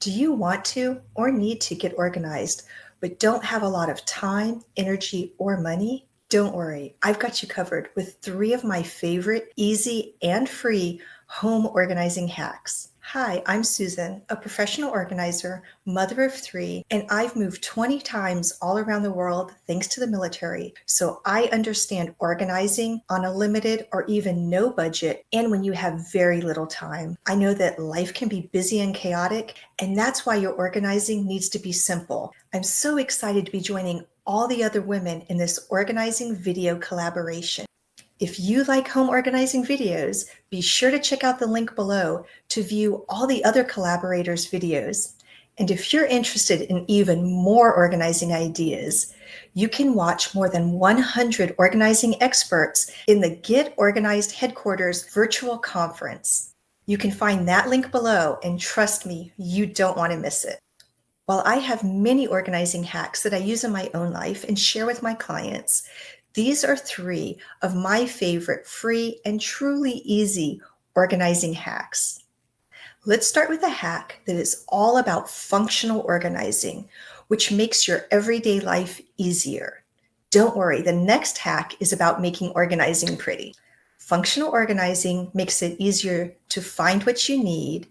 Do you want to or need to get organized, but don't have a lot of time, energy, or money? Don't worry, I've got you covered with 3 of my favorite easy and free home organizing hacks. Hi, I'm Susan, a professional organizer, mother of 3, and I've moved 20 times all around the world thanks to the military. So I understand organizing on a limited or even no budget and when you have very little time. I know that life can be busy and chaotic, and that's why your organizing needs to be simple. I'm so excited to be joining all the other women in this organizing video collaboration. If you like home organizing videos, be sure to check out the link below to view all the other collaborators' videos. And if you're interested in even more organizing ideas, you can watch more than 100 organizing experts in the Get Organized Headquarters virtual conference. You can find that link below, and trust me, you don't want to miss it. While I have many organizing hacks that I use in my own life and share with my clients, these are 3 of my favorite free and truly easy organizing hacks. Let's start with a hack that is all about functional organizing, which makes your everyday life easier. Don't worry, the next hack is about making organizing pretty. Functional organizing makes it easier to find what you need,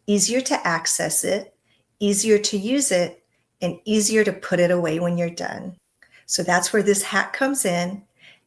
easier to access it, easier to use it, and easier to put it away when you're done. So that's where this hack comes in,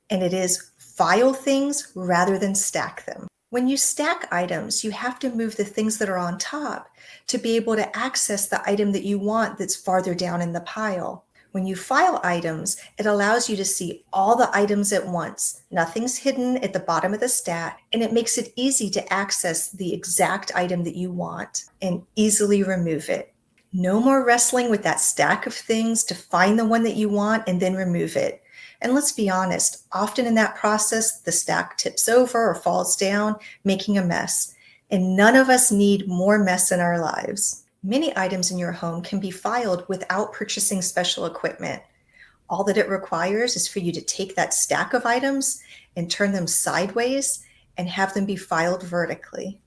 and it is file things rather than stack them. When you stack items, you have to move the things that are on top to be able to access the item that you want that's farther down in the pile. When you file items, it allows you to see all the items at once. Nothing's hidden at the bottom of the stack, and it makes it easy to access the exact item that you want and easily remove it. No more wrestling with that stack of things to find the one that you want and then remove it. And let's be honest, often in that process, the stack tips over or falls down, making a mess. And none of us need more mess in our lives. Many items in your home can be filed without purchasing special equipment. All that it requires is for you to take that stack of items and turn them sideways and have them be filed vertically.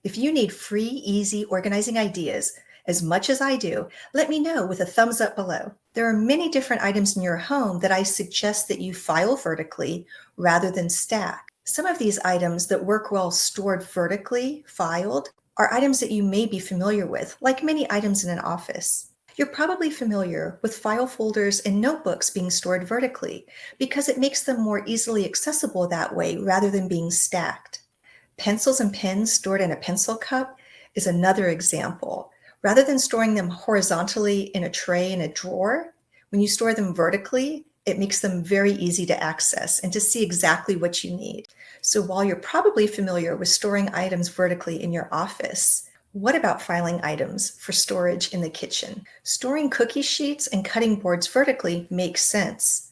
If you need free, easy organizing ideas, as much as I do, let me know with a thumbs up below. There are many different items in your home that I suggest that you file vertically rather than stack. Some of these items that work well stored vertically, filed, are items that you may be familiar with, like many items in an office. You're probably familiar with file folders and notebooks being stored vertically because it makes them more easily accessible that way rather than being stacked. Pencils and pens stored in a pencil cup is another example. Rather than storing them horizontally in a tray in a drawer, when you store them vertically, it makes them very easy to access and to see exactly what you need. So while you're probably familiar with storing items vertically in your office, what about filing items for storage in the kitchen? Storing cookie sheets and cutting boards vertically makes sense.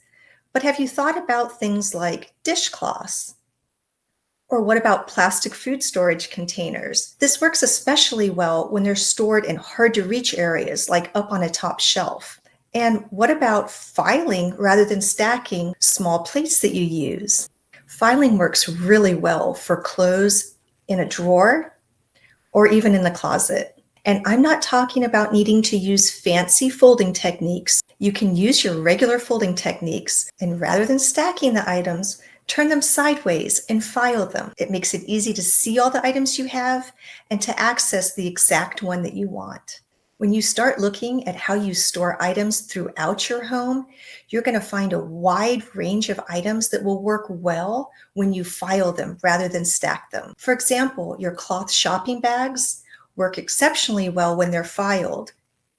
But have you thought about things like dishcloths? Or what about plastic food storage containers? This works especially well when they're stored in hard-to-reach areas, like up on a top shelf. And what about filing rather than stacking small plates that you use? Filing works really well for clothes in a drawer or even in the closet. And I'm not talking about needing to use fancy folding techniques. You can use your regular folding techniques, and rather than stacking the items, turn them sideways and file them. It makes it easy to see all the items you have and to access the exact one that you want. When you start looking at how you store items throughout your home, you're going to find a wide range of items that will work well when you file them rather than stack them. For example, your cloth shopping bags work exceptionally well when they're filed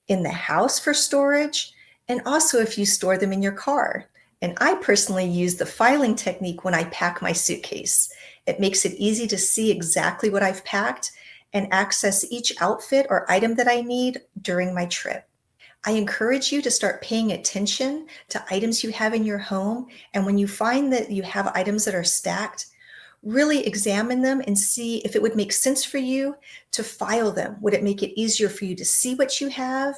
in the house for storage, and also if you store them in your car. And I personally use the filing technique when I pack my suitcase. It makes it easy to see exactly what I've packed and access each outfit or item that I need during my trip. I encourage you to start paying attention to items you have in your home. And when you find that you have items that are stacked, really examine them and see if it would make sense for you to file them. Would it make it easier for you to see what you have,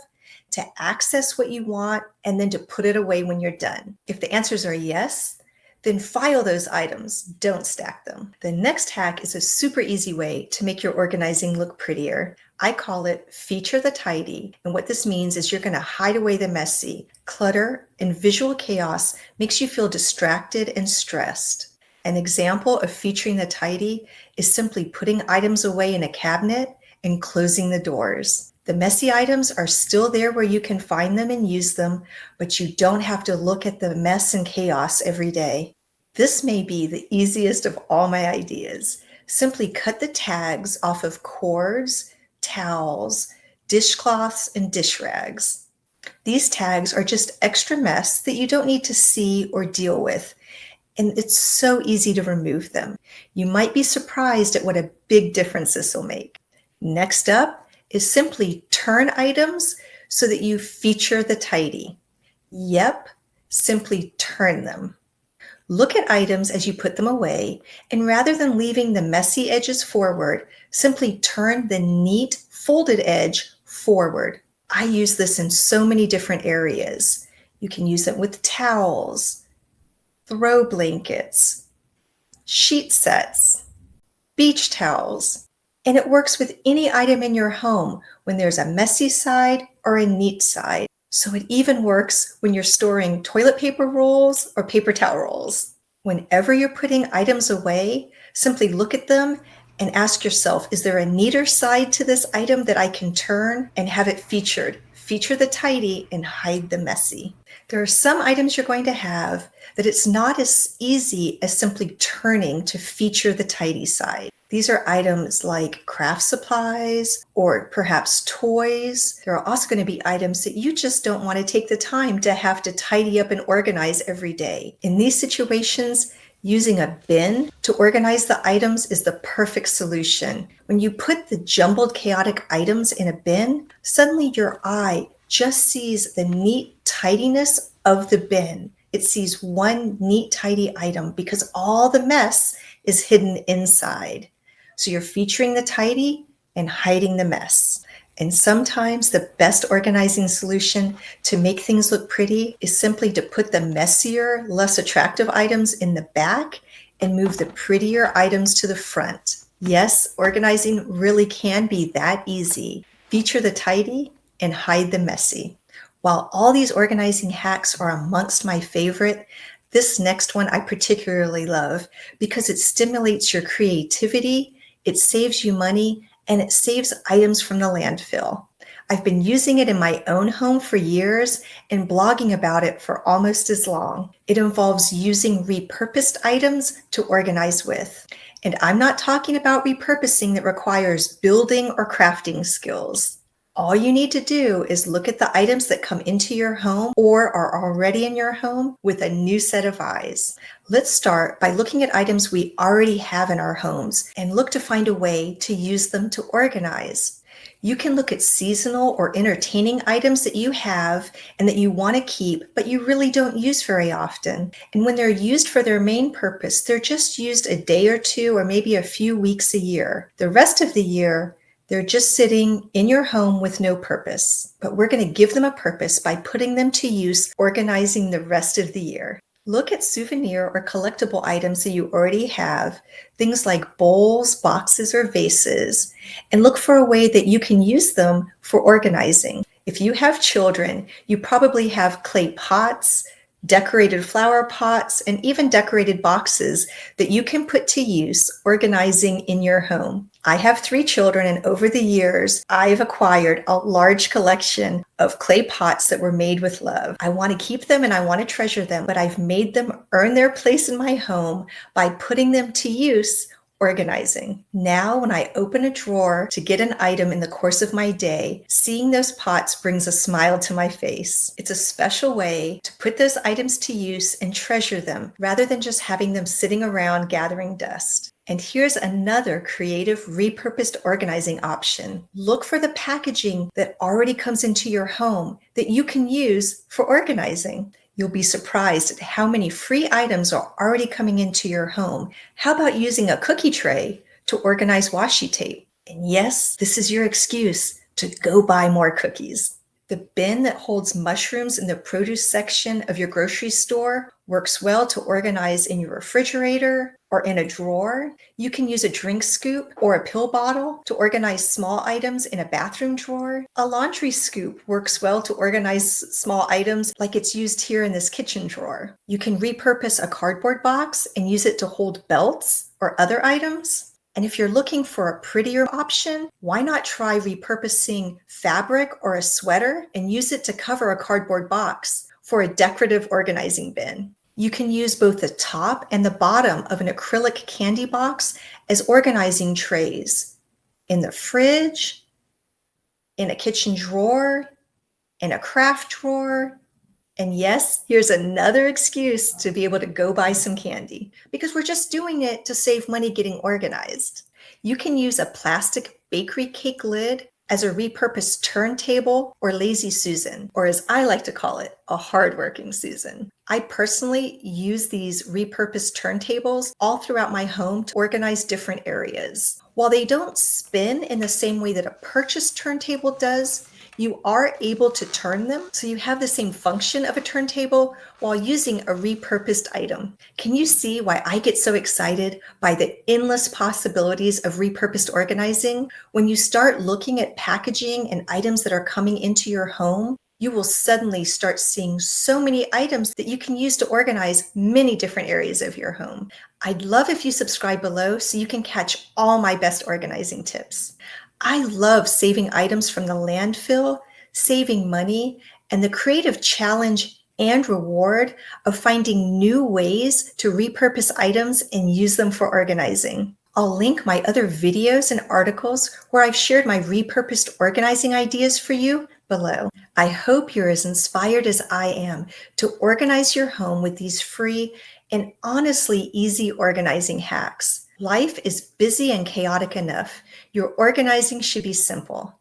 to access what you want, and then to put it away when you're done? If the answers are yes, then file those items, don't stack them. The next hack is a super easy way to make your organizing look prettier. I call it feature the tidy. And what this means is you're going to hide away the messy. Clutter and visual chaos makes you feel distracted and stressed. An example of featuring the tidy is simply putting items away in a cabinet and closing the doors. The messy items are still there where you can find them and use them, but you don't have to look at the mess and chaos every day. This may be the easiest of all my ideas. Simply cut the tags off of cords, towels, dishcloths, and dish rags. These tags are just extra mess that you don't need to see or deal with, and it's so easy to remove them. You might be surprised at what a big difference this will make. Next up is simply turn items so that you feature the tidy. Yep, simply turn them. Look at items as you put them away, and rather than leaving the messy edges forward, simply turn the neat folded edge forward. I use this in so many different areas. You can use it with towels, throw blankets, sheet sets, beach towels, and it works with any item in your home when there's a messy side or a neat side. So it even works when you're storing toilet paper rolls or paper towel rolls. Whenever you're putting items away, simply look at them and ask yourself, is there a neater side to this item that I can turn and have it featured? Feature the tidy and hide the messy. There are some items you're going to have that it's not as easy as simply turning to feature the tidy side. These are items like craft supplies or perhaps toys. There are also going to be items that you just don't want to take the time to have to tidy up and organize every day. In these situations, using a bin to organize the items is the perfect solution. When you put the jumbled, chaotic items in a bin, suddenly your eye just sees the neat tidiness of the bin. It sees one neat, tidy item because all the mess is hidden inside. So you're featuring the tidy and hiding the mess. And sometimes the best organizing solution to make things look pretty is simply to put the messier, less attractive items in the back and move the prettier items to the front. Yes, organizing really can be that easy. Feature the tidy and hide the messy. While all these organizing hacks are amongst my favorite, this next one I particularly love because it stimulates your creativity, it saves you money, and it saves items from the landfill. I've been using it in my own home for years and blogging about it for almost as long. It involves using repurposed items to organize with. And I'm not talking about repurposing that requires building or crafting skills. All you need to do is look at the items that come into your home or are already in your home with a new set of eyes. Let's start by looking at items we already have in our homes and look to find a way to use them to organize. You can look at seasonal or entertaining items that you have and that you want to keep, but you really don't use very often. And when they're used for their main purpose, they're just used a day or two or maybe a few weeks a year. The rest of the year, they're just sitting in your home with no purpose, but we're going to give them a purpose by putting them to use, organizing the rest of the year. Look at souvenir or collectible items that you already have, things like bowls, boxes, or vases, and look for a way that you can use them for organizing. If you have children, you probably have clay pots, decorated flower pots, and even decorated boxes that you can put to use organizing in your home. I have 3 children, and over the years, I've acquired a large collection of clay pots that were made with love. I want to keep them and I want to treasure them, but I've made them earn their place in my home by putting them to use organizing. Now, when I open a drawer to get an item in the course of my day, seeing those pots brings a smile to my face. It's a special way to put those items to use and treasure them rather than just having them sitting around gathering dust. And here's another creative repurposed organizing option. Look for the packaging that already comes into your home that you can use for organizing. You'll be surprised at how many free items are already coming into your home. How about using a cookie tray to organize washi tape? And yes, this is your excuse to go buy more cookies. The bin that holds mushrooms in the produce section of your grocery store works well to organize in your refrigerator or in a drawer. You can use a drink scoop or a pill bottle to organize small items in a bathroom drawer. A laundry scoop works well to organize small items like it's used here in this kitchen drawer. You can repurpose a cardboard box and use it to hold belts or other items. And if you're looking for a prettier option, why not try repurposing fabric or a sweater and use it to cover a cardboard box for a decorative organizing bin? You can use both the top and the bottom of an acrylic candy box as organizing trays in the fridge, in a kitchen drawer, in a craft drawer. And yes, here's another excuse to be able to go buy some candy because we're just doing it to save money getting organized. You can use a plastic bakery cake lid as a repurposed turntable or lazy Susan, or as I like to call it, a hardworking Susan. I personally use these repurposed turntables all throughout my home to organize different areas. While they don't spin in the same way that a purchased turntable does, you are able to turn them so you have the same function of a turntable while using a repurposed item. Can you see why I get so excited by the endless possibilities of repurposed organizing? When you start looking at packaging and items that are coming into your home, you will suddenly start seeing so many items that you can use to organize many different areas of your home. I'd love if you subscribe below so you can catch all my best organizing tips. I love saving items from the landfill, saving money, and the creative challenge and reward of finding new ways to repurpose items and use them for organizing. I'll link my other videos and articles where I've shared my repurposed organizing ideas for you below. I hope you're as inspired as I am to organize your home with these free and honestly easy organizing hacks. Life is busy and chaotic enough. Your organizing should be simple.